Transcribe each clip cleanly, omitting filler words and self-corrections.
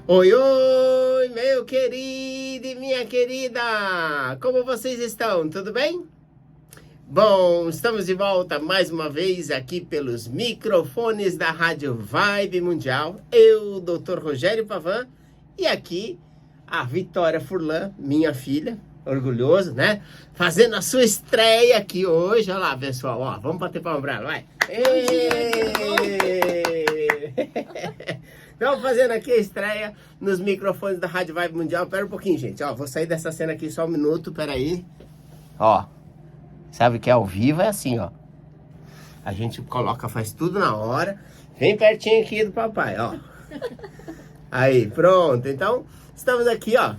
Oi, oi, meu querido e minha querida! Como vocês estão? Tudo bem? Bom, estamos de volta mais uma vez aqui pelos microfones da Rádio Vibe Mundial. Eu, Dr. Rogério Pavan, e aqui a Vitória Furlan, minha filha, orgulhoso, né? Fazendo a sua estreia aqui hoje. Olha lá, pessoal, ó, vamos bater palma pra ela, vai! Estamos fazendo aqui a estreia nos microfones da Rádio Vibe Mundial. Pera um pouquinho, gente. Ó, vou sair dessa cena aqui só um minuto, peraí. Ó, sabe que é ao vivo é assim, ó. A gente coloca, faz tudo na hora. Vem pertinho aqui do papai, ó. Aí, pronto. Então, estamos aqui, ó,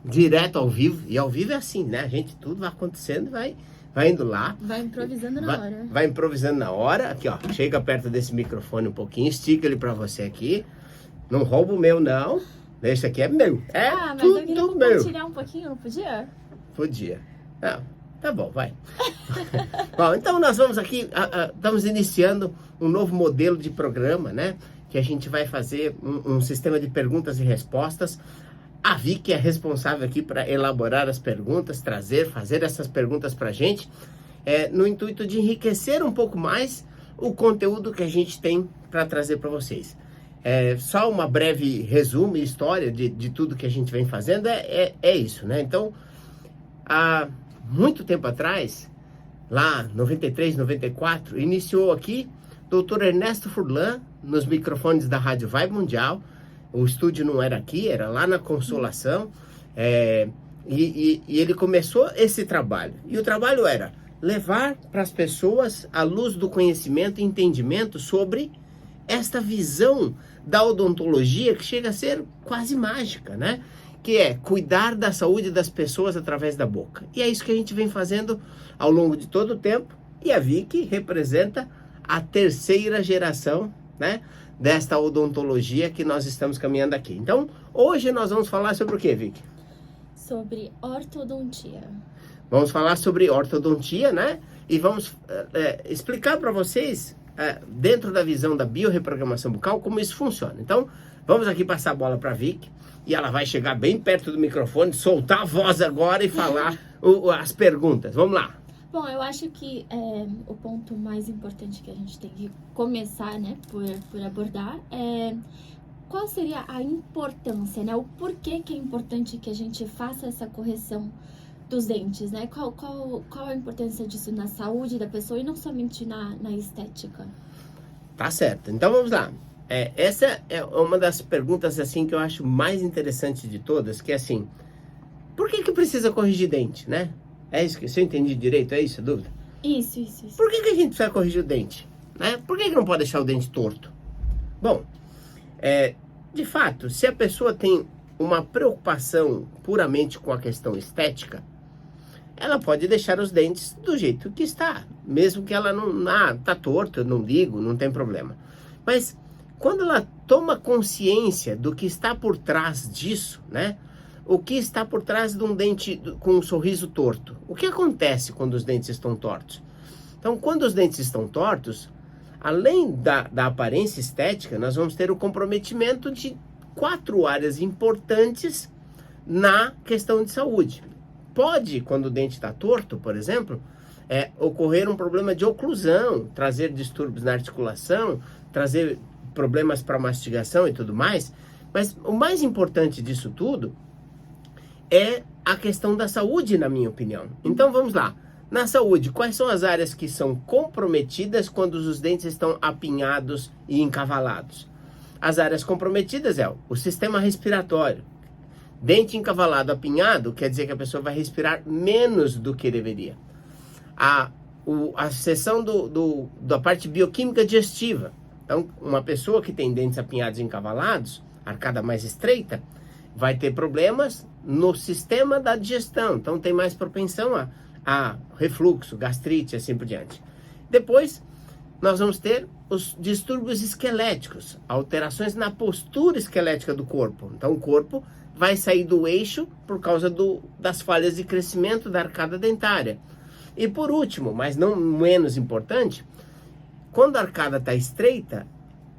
direto ao vivo. E ao vivo é assim, né? A gente, tudo vai acontecendo e vai indo lá. Vai improvisando na hora. Vai improvisando na hora. Aqui, ó. Chega perto desse microfone um pouquinho. Estica ele pra você aqui. Não rouba o meu, não. Esse aqui é meu. É mas tudo eu queria meu. compartilhar um pouquinho, não podia? Podia. Não, tá bom, vai. Bom, então nós vamos aqui, estamos iniciando um novo modelo de programa, né? Que a gente vai fazer um sistema de perguntas e respostas. A Vicky é responsável aqui para elaborar as perguntas, fazer essas perguntas pra gente, no intuito de enriquecer um pouco mais o conteúdo que a gente tem para trazer para vocês. Só uma breve resumo e história de tudo que a gente vem fazendo é isso, né? Então, há muito tempo atrás, lá 93, 94, iniciou aqui Dr. Ernesto Furlan nos microfones da Rádio Vibe Mundial. O estúdio não era aqui, era lá na Consolação. E ele começou esse trabalho. E o trabalho era levar para as pessoas a luz do conhecimento e entendimento sobre esta visão da odontologia que chega a ser quase mágica, né? Que é cuidar da saúde das pessoas através da boca. E é isso que a gente vem fazendo ao longo de todo o tempo. E a Vicky representa a terceira geração, né, desta odontologia que nós estamos caminhando aqui. Então, hoje nós vamos falar sobre o que, Vicky? Sobre ortodontia. Vamos falar sobre ortodontia, né? E vamos explicar para vocês, dentro da visão da biorreprogramação bucal, como isso funciona. Então, vamos aqui passar a bola para a Vicky. E ela vai chegar bem perto do microfone, soltar a voz agora e falar as perguntas. Vamos lá. Bom, eu acho que o ponto mais importante que a gente tem que começar, né, por abordar é qual seria a importância, né? O porquê que é importante que a gente faça essa correção dos dentes, né? Qual a importância disso na saúde da pessoa e não somente na estética? Tá certo. Então vamos lá. Essa é uma das perguntas assim que eu acho mais interessante de todas, que é assim, por que precisa corrigir dente, né? É isso que se eu entendi direito, é isso a dúvida? Isso. Por que a gente precisa corrigir o dente, né? Por que não pode deixar o dente torto? Bom, de fato, se a pessoa tem uma preocupação puramente com a questão estética, ela pode deixar os dentes do jeito que está, mesmo que ela não, tá torto, eu não ligo, não tem problema. Mas quando ela toma consciência do que está por trás disso, né? O que está por trás de um dente com um sorriso torto? O que acontece quando os dentes estão tortos? Então, quando os dentes estão tortos, além da aparência estética, nós vamos ter o comprometimento de 4 áreas importantes na questão de saúde. Pode, quando o dente está torto, por exemplo, ocorrer um problema de oclusão, trazer distúrbios na articulação, trazer problemas para mastigação e tudo mais. Mas o mais importante disso tudo é a questão da saúde, na minha opinião. Então vamos lá. Na saúde, quais são as áreas que são comprometidas quando os dentes estão apinhados e encavalados? As áreas comprometidas é o sistema respiratório. Dente encavalado, apinhado, quer dizer que a pessoa vai respirar menos do que deveria. A seção da parte bioquímica digestiva. Então, uma pessoa que tem dentes apinhados e encavalados, arcada mais estreita, vai ter problemas no sistema da digestão. Então, tem mais propensão a refluxo, gastrite, assim por diante. Depois, nós vamos ter os distúrbios esqueléticos, alterações na postura esquelética do corpo. Então, o corpo vai sair do eixo por causa das falhas de crescimento da arcada dentária. E por último, mas não menos importante, quando a arcada está estreita,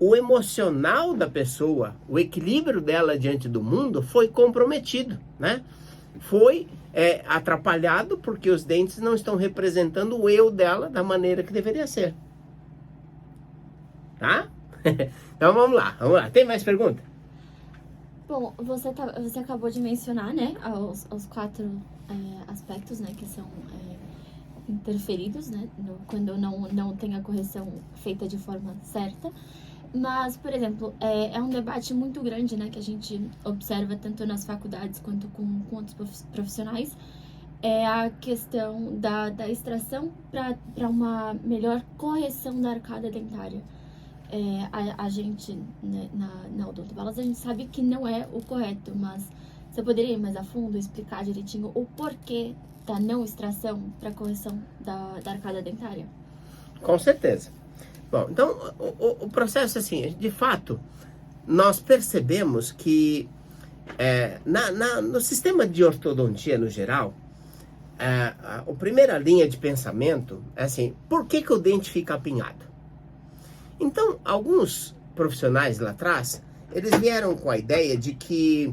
o emocional da pessoa, o equilíbrio dela diante do mundo foi comprometido, né? Foi atrapalhado porque os dentes não estão representando o eu dela da maneira que deveria ser. Tá? Então vamos lá. Tem mais pergunta? Bom, você acabou de mencionar, né, os 4 aspectos, né, que são interferidos, né, quando não tem a correção feita de forma certa. Mas, por exemplo, é um debate muito grande, né, que a gente observa tanto nas faculdades quanto com outros profissionais, é a questão da extração para uma melhor correção da arcada dentária. A gente, né, na Odontobalas, a gente sabe que não é o correto, mas você poderia ir mais a fundo, explicar direitinho o porquê da não extração para correção da arcada dentária? Com certeza. Bom, então, o processo, assim, de fato, nós percebemos que no sistema de ortodontia, no geral, a primeira linha de pensamento é assim, por que o dente fica apinhado? Então, alguns profissionais lá atrás, eles vieram com a ideia de que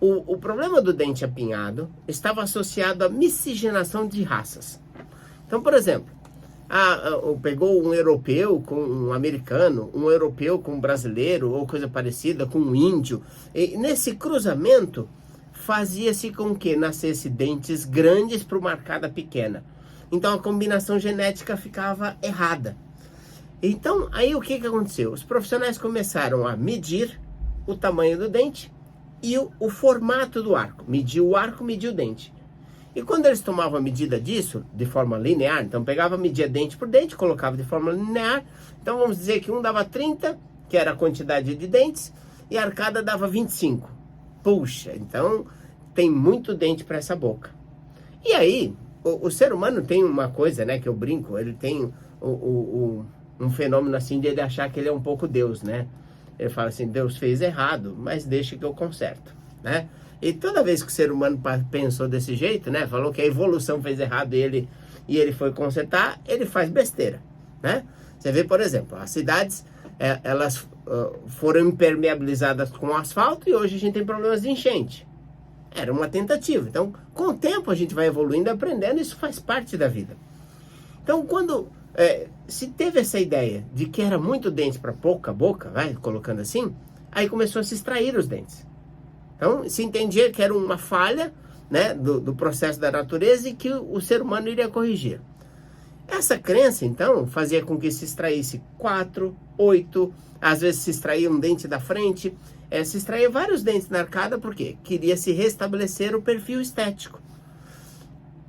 o problema do dente apinhado estava associado à miscigenação de raças. Então, por exemplo, pegou um europeu com um americano, um europeu com um brasileiro, ou coisa parecida, com um índio. E nesse cruzamento, fazia-se com que nascesse dentes grandes para uma arcada pequena. Então, a combinação genética ficava errada. Então, aí o que aconteceu? Os profissionais começaram a medir o tamanho do dente e o formato do arco. Mediu o arco, mediu o dente. E quando eles tomavam a medida disso, de forma linear, então pegava, media dente por dente, colocava de forma linear. Então vamos dizer que um dava 30, que era a quantidade de dentes, e a arcada dava 25. Puxa, então tem muito dente para essa boca. E aí, o ser humano tem uma coisa, né, que eu brinco, ele tem um fenômeno assim de ele achar que ele é um pouco Deus, né? Ele fala assim, Deus fez errado, mas deixa que eu conserto, né? E toda vez que o ser humano pensou desse jeito, né? Falou que a evolução fez errado e ele foi consertar, ele faz besteira, né? Você vê, por exemplo, as cidades, elas foram impermeabilizadas com asfalto e hoje a gente tem problemas de enchente. Era uma tentativa. Então, com o tempo a gente vai evoluindo, aprendendo, isso faz parte da vida. Então, quando se teve essa ideia de que era muito dente para pouca boca, vai colocando assim, aí começou a se extrair os dentes. Então, se entendia que era uma falha, né, do processo da natureza e que o ser humano iria corrigir. Essa crença, então, fazia com que se extraísse 4, 8, às vezes se extraía um dente da frente, se extraía vários dentes na arcada, porque queria se restabelecer o perfil estético.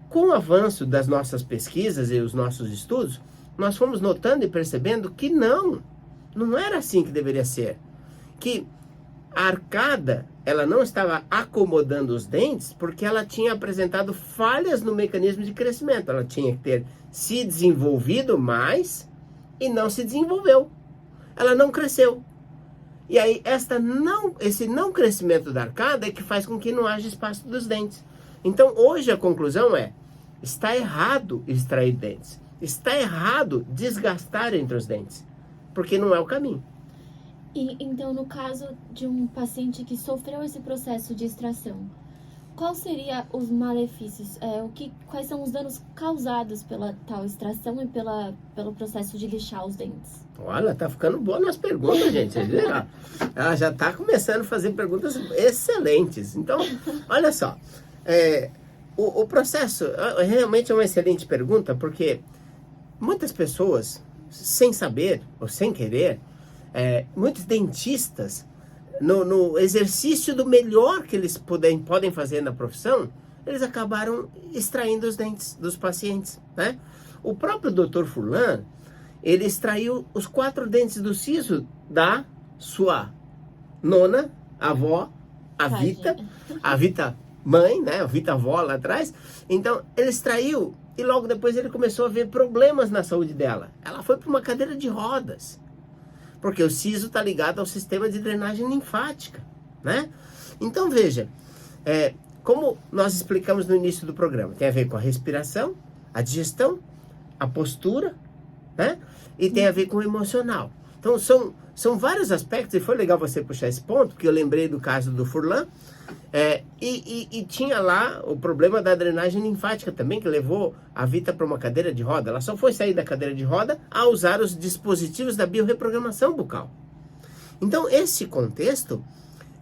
Com o avanço das nossas pesquisas e os nossos estudos, nós fomos notando e percebendo que não era assim que deveria ser. Que a arcada, ela não estava acomodando os dentes porque ela tinha apresentado falhas no mecanismo de crescimento. Ela tinha que ter se desenvolvido mais e não se desenvolveu. Ela não cresceu. E aí, esse não crescimento da arcada é que faz com que não haja espaço dos dentes. Então, hoje a conclusão está errado extrair dentes. Está errado desgastar entre os dentes, porque não é o caminho. E então, no caso de um paciente que sofreu esse processo de extração, quais seriam os malefícios? Quais são os danos causados pela tal extração e pelo processo de lixar os dentes? Olha, tá ficando boa nas perguntas, gente. Vocês viram? Ela já tá começando a fazer perguntas excelentes. Então, olha só. O processo realmente é uma excelente pergunta, porque muitas pessoas, sem saber ou sem querer, muitos dentistas, no exercício do melhor que eles podem fazer na profissão, eles acabaram extraindo os dentes dos pacientes, né? O próprio Dr. Furlan, ele extraiu os 4 dentes do siso da sua nona avó, a Vita mãe, né? A Vita avó lá atrás. Então, ele extraiu e logo depois ele começou a ver problemas na saúde dela. Ela foi para uma cadeira de rodas. Porque o siso está ligado ao sistema de drenagem linfática, né? Então, veja, como nós explicamos no início do programa, tem a ver com a respiração, a digestão, a postura, né? E tem a ver com o emocional. Então são vários aspectos, e foi legal você puxar esse ponto, porque eu lembrei do caso do Furlan, e tinha lá o problema da drenagem linfática também, que levou a Vita para uma cadeira de roda. Ela só foi sair da cadeira de roda a usar os dispositivos da biorreprogramação bucal. Então esse contexto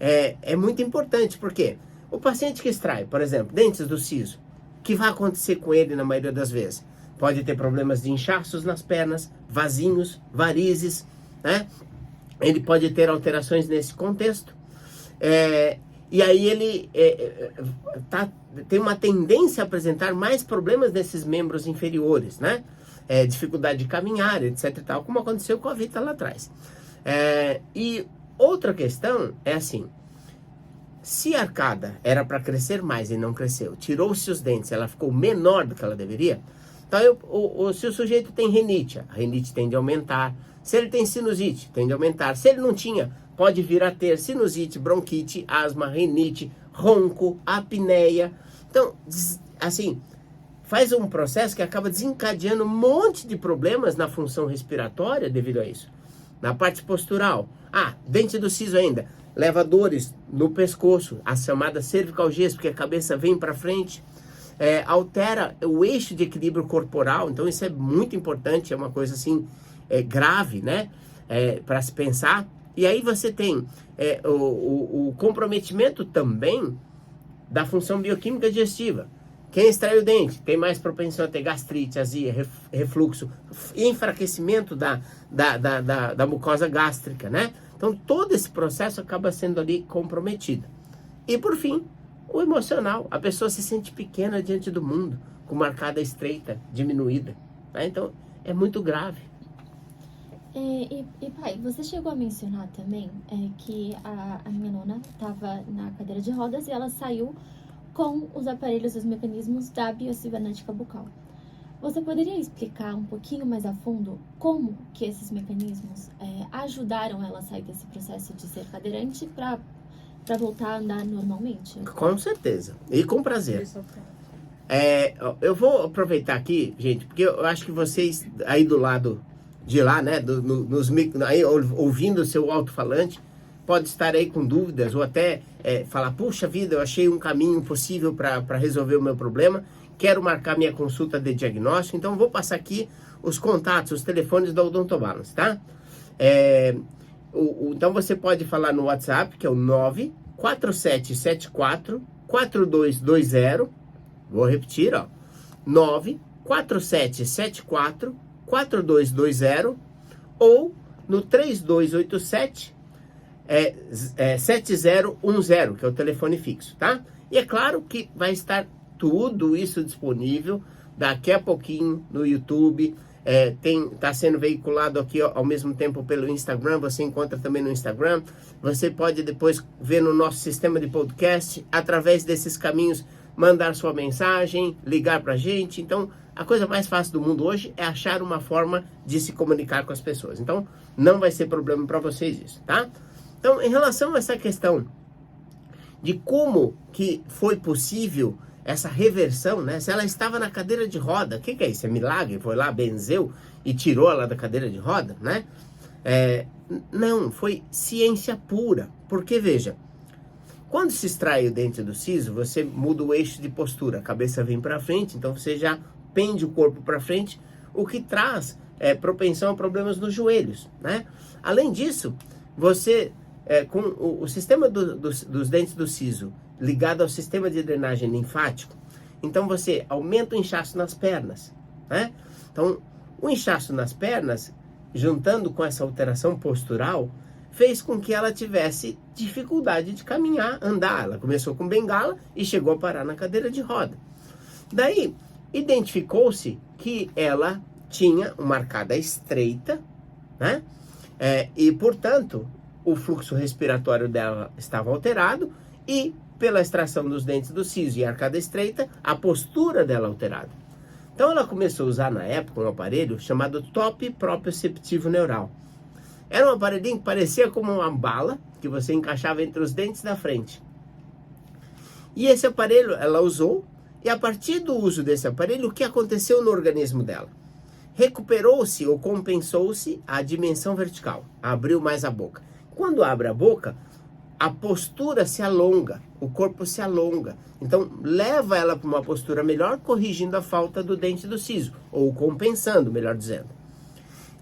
é muito importante, porque o paciente que extrai, por exemplo, dentes do siso, o que vai acontecer com ele na maioria das vezes? Pode ter problemas de inchaços nas pernas, vasinhos, varizes, né? Ele pode ter alterações nesse contexto. E aí ele tem uma tendência a apresentar mais problemas nesses membros inferiores, né? Dificuldade de caminhar, etc e tal, como aconteceu com a Vita lá atrás. E outra questão é assim, se a arcada era para crescer mais e não cresceu, tirou-se os dentes, ela ficou menor do que ela deveria, então se o sujeito tem rinite, a rinite tende a aumentar. Se ele tem sinusite, tende a aumentar. Se ele não tinha, pode vir a ter sinusite, bronquite, asma, rinite, ronco, apneia. Então, assim, faz um processo que acaba desencadeando um monte de problemas na função respiratória devido a isso. Na parte postural, dente do siso ainda, leva dores no pescoço, as chamadas cervicalgias, porque a cabeça vem para frente. Altera o eixo de equilíbrio corporal, então isso é muito importante, é uma coisa assim, grave, né, para se pensar. E aí você tem o comprometimento também da função bioquímica digestiva. Quem extrai o dente tem mais propensão a ter gastrite, azia, refluxo, enfraquecimento da mucosa gástrica, né? Então todo esse processo acaba sendo ali comprometido. E por fim, o emocional. A pessoa se sente pequena diante do mundo, com uma arcada estreita, diminuída, né? Então é muito grave. E pai, você chegou a mencionar também que a minha nona estava na cadeira de rodas e ela saiu com os aparelhos, os mecanismos da biocibernética bucal. Você poderia explicar um pouquinho mais a fundo como que esses mecanismos ajudaram ela a sair desse processo de ser cadeirante para voltar a andar normalmente? Com certeza, e com prazer. Eu vou aproveitar aqui, gente, porque eu acho que vocês aí do lado de lá, né, aí, ouvindo o seu alto-falante, pode estar aí com dúvidas ou até falar, puxa vida, eu achei um caminho possível para resolver o meu problema, quero marcar minha consulta de diagnóstico, então vou passar aqui os contatos, os telefones da Odontobalance, tá? Então você pode falar no WhatsApp, que é o 94774-4220, vou repetir, ó, 94774-4220, ou no 3287 7010, que é o telefone fixo, tá? E é claro que vai estar tudo isso disponível daqui a pouquinho no YouTube. Tá sendo veiculado aqui ao mesmo tempo pelo Instagram, você encontra também no Instagram. Você pode depois ver no nosso sistema de podcast, através desses caminhos, mandar sua mensagem, ligar pra gente. Então, a coisa mais fácil do mundo hoje é achar uma forma de se comunicar com as pessoas. Então, não vai ser problema para vocês isso, tá? Então, em relação a essa questão de como que foi possível essa reversão, né? Se ela estava na cadeira de roda, o que é isso? É milagre? Foi lá, benzeu e tirou ela da cadeira de roda, né? Não, foi ciência pura. Porque, veja, quando se extrai o dente do siso, você muda o eixo de postura, a cabeça vem para frente, então você já pende o corpo para frente, o que traz propensão a problemas nos joelhos, né? Além disso, você, com o sistema dos dentes do siso ligado ao sistema de drenagem linfático, então você aumenta o inchaço nas pernas, né? Então, o inchaço nas pernas, juntando com essa alteração postural, fez com que ela tivesse dificuldade de caminhar, andar. Ela começou com bengala e chegou a parar na cadeira de roda. Daí, identificou-se que ela tinha uma arcada estreita, né? E, portanto, o fluxo respiratório dela estava alterado e, pela extração dos dentes do siso e arcada estreita, a postura dela alterada. Então, ela começou a usar, na época, um aparelho chamado top proprioceptivo neural. Era um aparelhinho que parecia como uma bala, que você encaixava entre os dentes da frente. E esse aparelho ela usou, e a partir do uso desse aparelho, o que aconteceu no organismo dela? recuperou-se ou compensou-se a dimensão vertical, abriu mais a boca. Quando abre a boca, a postura se alonga, o corpo se alonga. Então, leva ela para uma postura melhor, corrigindo a falta do dente do siso, ou compensando, melhor dizendo.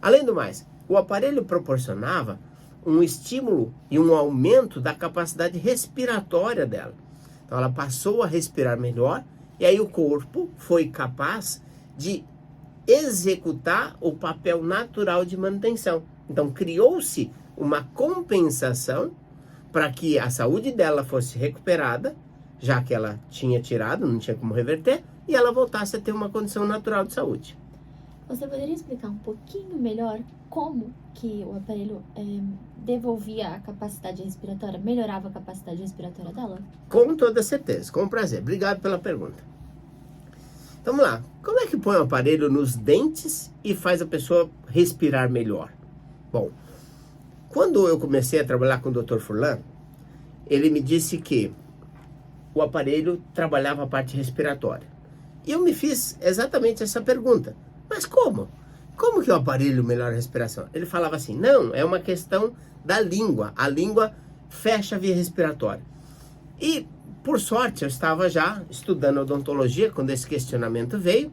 Além do mais, o aparelho proporcionava um estímulo e um aumento da capacidade respiratória dela. Então, ela passou a respirar melhor, e aí o corpo foi capaz de executar o papel natural de manutenção. Então, criou-se uma compensação para que a saúde dela fosse recuperada, já que ela tinha tirado, não tinha como reverter, e ela voltasse a ter uma condição natural de saúde. Você poderia explicar um pouquinho melhor como que o aparelho devolvia a capacidade respiratória, melhorava a capacidade respiratória dela? Com toda certeza, com prazer. Obrigado pela pergunta. Então, vamos lá. Como é que põe o aparelho nos dentes e faz a pessoa respirar melhor? Bom, quando eu comecei a trabalhar com o Dr. Furlan, ele me disse que o aparelho trabalhava a parte respiratória. E eu me fiz exatamente essa pergunta. Mas como? Como que o aparelho melhora a respiração? Ele falava assim, não, é uma questão da língua. A língua fecha a via respiratória. E, por sorte, eu estava já estudando odontologia quando esse questionamento veio.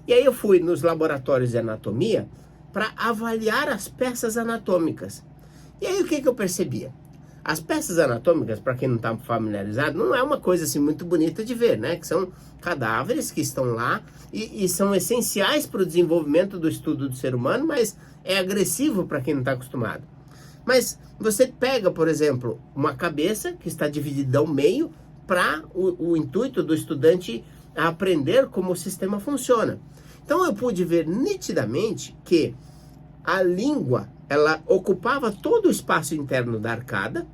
E aí eu fui nos laboratórios de anatomia para avaliar as peças anatômicas. E aí o que eu percebia? As peças anatômicas, para quem não está familiarizado, não é uma coisa assim muito bonita de ver, né? Que são cadáveres que estão lá e são essenciais para o desenvolvimento do estudo do ser humano, mas é agressivo para quem não está acostumado. Mas você pega, por exemplo, uma cabeça que está dividida ao meio para o intuito do estudante aprender como o sistema funciona. Então eu pude ver nitidamente que a língua, ela ocupava todo o espaço interno da arcada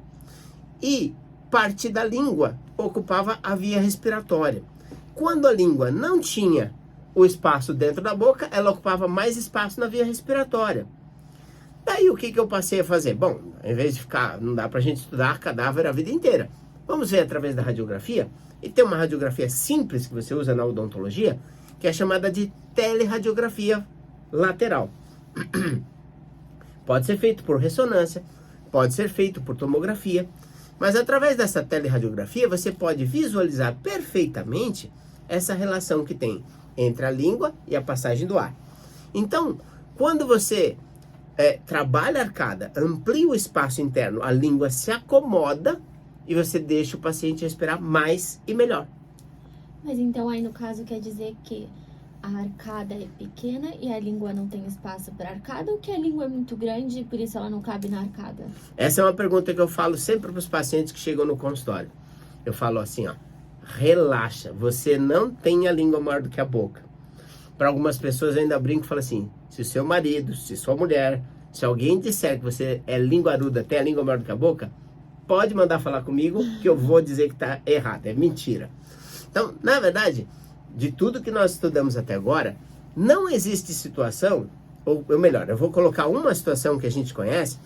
e parte da língua ocupava a via respiratória. Quando a língua não tinha o espaço dentro da boca, ela ocupava mais espaço na via respiratória. Daí o que eu passei a fazer? Bom, em vez de ficar, não dá pra gente estudar cadáver a vida inteira. Vamos ver através da radiografia. E tem uma radiografia simples que você usa na odontologia, que é chamada de teleradiografia lateral. Pode ser feito por ressonância, pode ser feito por tomografia, mas através dessa teleradiografia você pode visualizar perfeitamente essa relação que tem entre a língua e a passagem do ar. Então, quando você trabalha a arcada, amplia o espaço interno, a língua se acomoda e você deixa o paciente respirar mais e melhor. Mas então aí no caso quer dizer que a arcada é pequena e a língua não tem espaço para arcada, ou que a língua é muito grande e por isso ela não cabe na arcada? Essa é uma pergunta que eu falo sempre para os pacientes que chegam no consultório. Eu falo assim, ó, relaxa, você não tem a língua maior do que a boca. Para algumas pessoas eu ainda brinco e falo assim, se o seu marido, se sua mulher, se alguém disser que você é linguaruda, tem a língua maior do que a boca, pode mandar falar comigo que eu vou dizer que está errado, é mentira. Então, na verdade, de tudo que nós estudamos até agora, não existe situação, ou melhor, eu vou colocar uma situação que a gente conhece,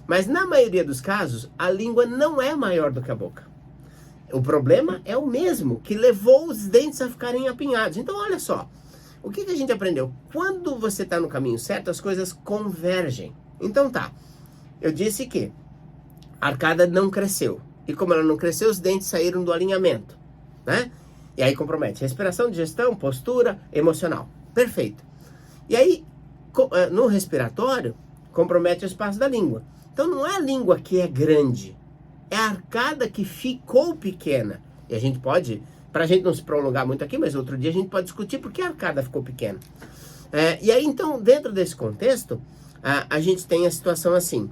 mas na maioria dos casos, a língua não é maior do que a boca. O problema é o mesmo, que levou os dentes a ficarem apinhados. Então, olha só, o que a gente aprendeu? Quando você está no caminho certo, as coisas convergem. Então tá, eu disse que a arcada não cresceu. E como ela não cresceu, os dentes saíram do alinhamento, né? E aí compromete respiração, digestão, postura, emocional. Perfeito. E aí, no respiratório, compromete o espaço da língua. Então não é a língua que é grande, é a arcada que ficou pequena. E a gente pode, para a gente não se prolongar muito aqui, mas outro dia a gente pode discutir por que a arcada ficou pequena. E aí então, dentro desse contexto, a gente tem a situação assim,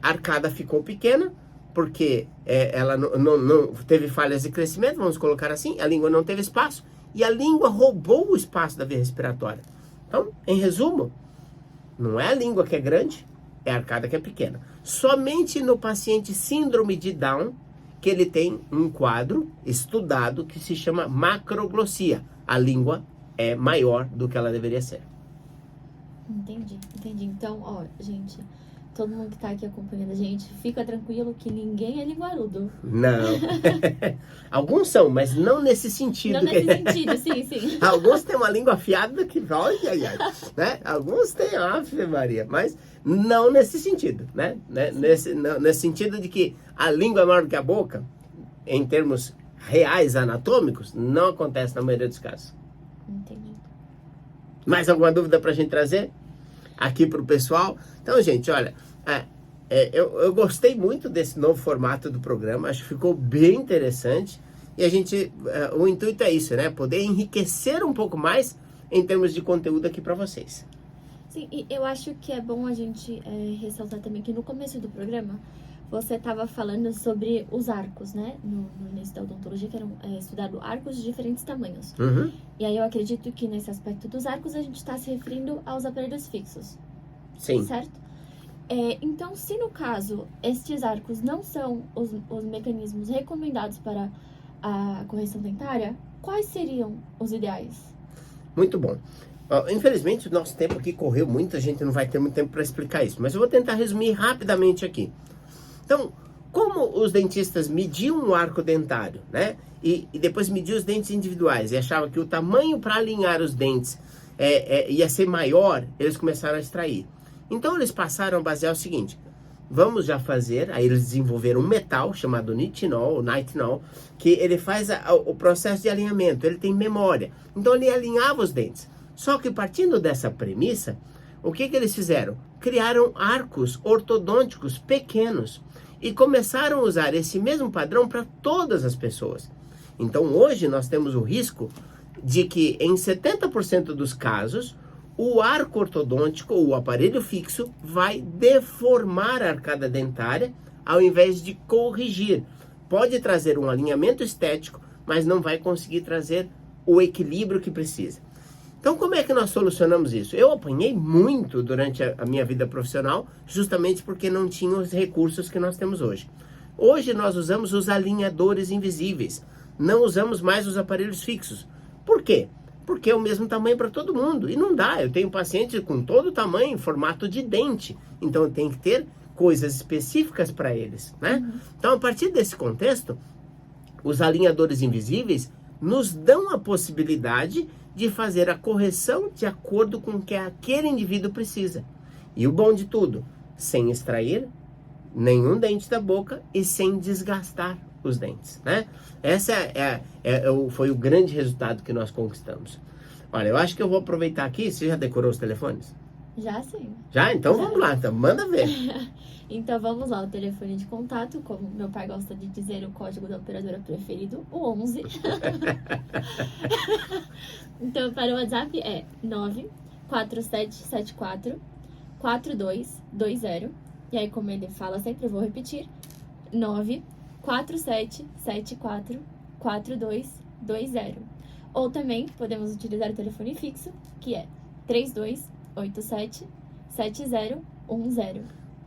a arcada ficou pequena, porque ela não teve falhas de crescimento, vamos colocar assim, a língua não teve espaço, e a língua roubou o espaço da via respiratória. Então, em resumo, não é a língua que é grande, é a arcada que é pequena. Somente no paciente síndrome de Down, que ele tem um quadro estudado que se chama macroglossia. A língua é maior do que ela deveria ser. Entendi. Então, ó, gente, todo mundo que tá aqui acompanhando a gente, fica tranquilo que ninguém é linguarudo. Não. Alguns são, mas não nesse sentido. Não nesse sentido, sim. Alguns têm uma língua afiada que vai, né? Alguns têm, Ave Maria, mas não nesse sentido, né? Nesse sentido de que a língua é maior que a boca, em termos reais, anatômicos, não acontece na maioria dos casos. Entendi. Mais alguma dúvida pra gente trazer aqui pro pessoal? Então, gente, olha, eu gostei muito desse novo formato do programa, acho que ficou bem interessante. E a gente, o intuito é isso, né? Poder enriquecer um pouco mais em termos de conteúdo aqui para vocês. Sim, e eu acho que é bom a gente ressaltar também que no começo do programa você estava falando sobre os arcos, né? No início da odontologia, que eram estudados arcos de diferentes tamanhos. Uhum. E aí eu acredito que nesse aspecto dos arcos a gente está se referindo aos aparelhos fixos. Sim. Certo? Então, se no caso estes arcos não são os mecanismos recomendados para a correção dentária, quais seriam os ideais? Muito bom. Infelizmente, o nosso tempo aqui correu muito, a gente não vai ter muito tempo para explicar isso, mas eu vou tentar resumir rapidamente aqui. Então, como os dentistas mediam o arco dentário, né? E depois mediam os dentes individuais e achavam que o tamanho para alinhar os dentes ia ser maior, eles começaram a extrair. Então, eles passaram a basear o seguinte: vamos já fazer, aí eles desenvolveram um metal chamado nitinol, que ele faz o processo de alinhamento, ele tem memória. Então, ele alinhava os dentes. Só que partindo dessa premissa, o que eles fizeram? Criaram arcos ortodônticos pequenos e começaram a usar esse mesmo padrão para todas as pessoas. Então, hoje nós temos o risco de que em 70% dos casos, o arco ortodôntico, ou o aparelho fixo, vai deformar a arcada dentária ao invés de corrigir. Pode trazer um alinhamento estético, mas não vai conseguir trazer o equilíbrio que precisa. Então, como é que nós solucionamos isso? Eu apanhei muito durante a minha vida profissional, justamente porque não tinha os recursos que nós temos hoje. Hoje nós usamos os alinhadores invisíveis, não usamos mais os aparelhos fixos. Por quê? Porque é o mesmo tamanho para todo mundo. E não dá, eu tenho pacientes com todo o tamanho, em formato de dente. Então eu tenho que ter coisas específicas para eles, né? Uhum. Então, a partir desse contexto, os alinhadores invisíveis nos dão a possibilidade de fazer a correção de acordo com o que aquele indivíduo precisa. E o bom de tudo, sem extrair nenhum dente da boca e sem desgastar os dentes, né? Essa foi o grande resultado que nós conquistamos. Olha, eu acho que eu vou aproveitar aqui. Você já decorou os telefones? Já sim. Já? Então vamos lá, então manda ver. Então vamos lá, o telefone de contato, como meu pai gosta de dizer, o código da operadora preferido, o 11. Então, para o WhatsApp é 94774 4220. E aí, como ele fala sempre, eu vou repetir: 94774 4220. Ou também podemos utilizar o telefone fixo, que é 3287 7010.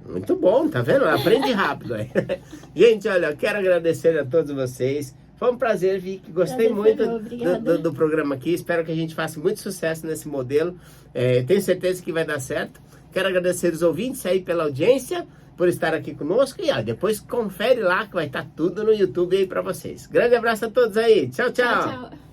Muito bom, tá vendo? Aprende rápido aí. Gente, olha, eu quero agradecer a todos vocês. Foi um prazer, Vicky. Gostei muito do programa aqui. Espero que a gente faça muito sucesso nesse modelo. Tenho certeza que vai dar certo. Quero agradecer os ouvintes aí pela audiência, por estar aqui conosco. E depois confere lá que vai estar tudo no YouTube aí pra vocês. Grande abraço a todos aí. Tchau, tchau. Tchau, tchau.